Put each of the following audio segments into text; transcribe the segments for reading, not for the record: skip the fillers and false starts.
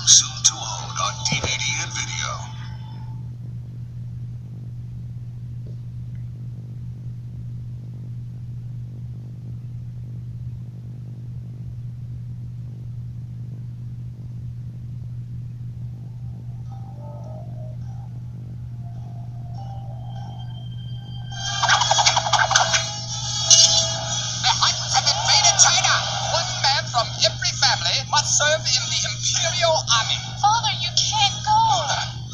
soon to own on DVD and video. Serve in the Imperial Army. Father, you can't go.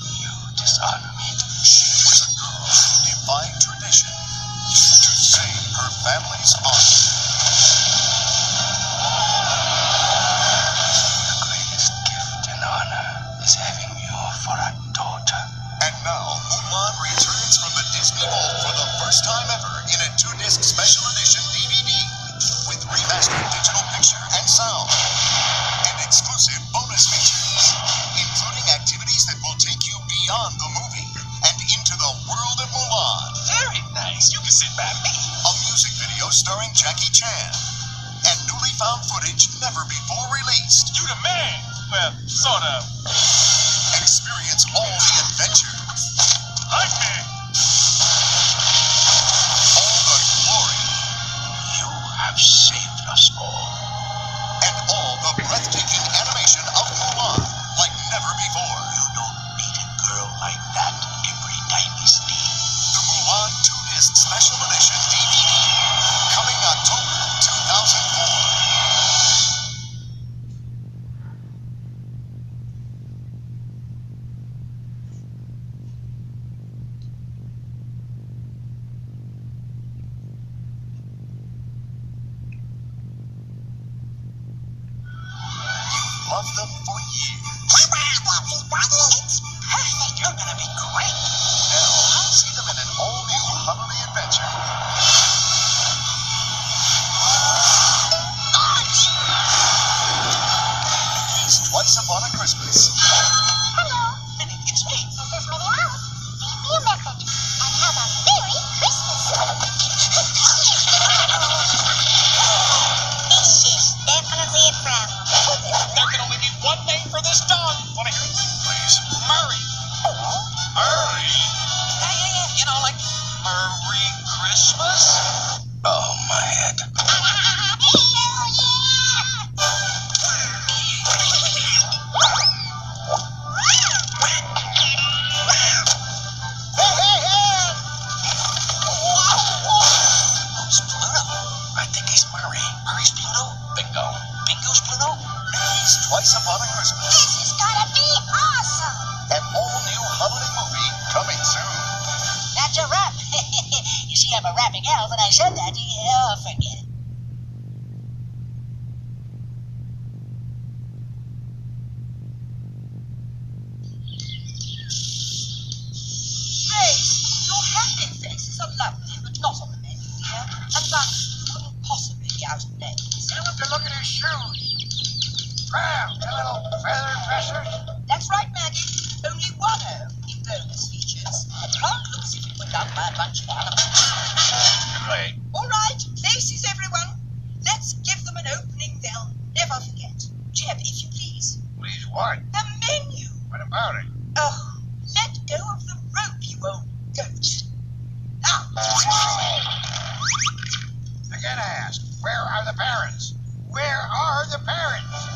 You dishonor me. She was a girl who defied tradition to save her family's honor. The greatest gift and honor is having you for a daughter. And now, Mulan returns from the Disney Vault for the first time ever in a 2-disc special edition DVD with remastered digital picture and sound. Exclusive bonus features, including activities that will take you beyond the movie and into the world of Mulan. Very nice. You can sit by me. A music video starring Jackie Chan, and newly found footage never before released. You the man. Well, sort of. Experience all the adventure. Like me. All the glory. You have saved us all. And all the breathtaking animation of Mulan like never before. You don't need a girl like that every night we sleep. The Mulan 2-disc special edition DVD, coming October 2004. Love them for years. It's perfect. You're gonna be great. Now, see them in an all-new holiday adventure. Released twice upon a Christmas. Hello. It's me. This is Minnie Mouse. Leave me a message and have a Merry Christmas. This is definitely a problem. There can only be one name for this dog. Want to hear it? Please. Murray. Murray? Yeah. You know, like Merry Christmas? Oh, my head. Who's Pluto? I think he's Murray. Murray's Pluto? Bingo. Bingo's Pluto? Released twice upon a Christmas. This is gonna be awesome. An all-new holiday movie coming soon. That's a wrap. You see, I'm a rapping elf, and I said that. Oh, forget it. Grace, your happy faces are lovely, but not on the menu, dear. And thus, couldn't possibly be out of date. You have to look at his shoes. Brown, the little feather dressers. That's right, Maggie. Only one O in bonus features. Can't look as if it were done by a bunch of animals. Right. All right, faces, everyone. Let's give them an opening they'll never forget. Jeb, if you please. Please what? The menu. What about it? Oh, let go of the rope, you old goat. Now, Again I ask, where are the parents? Where are the parents?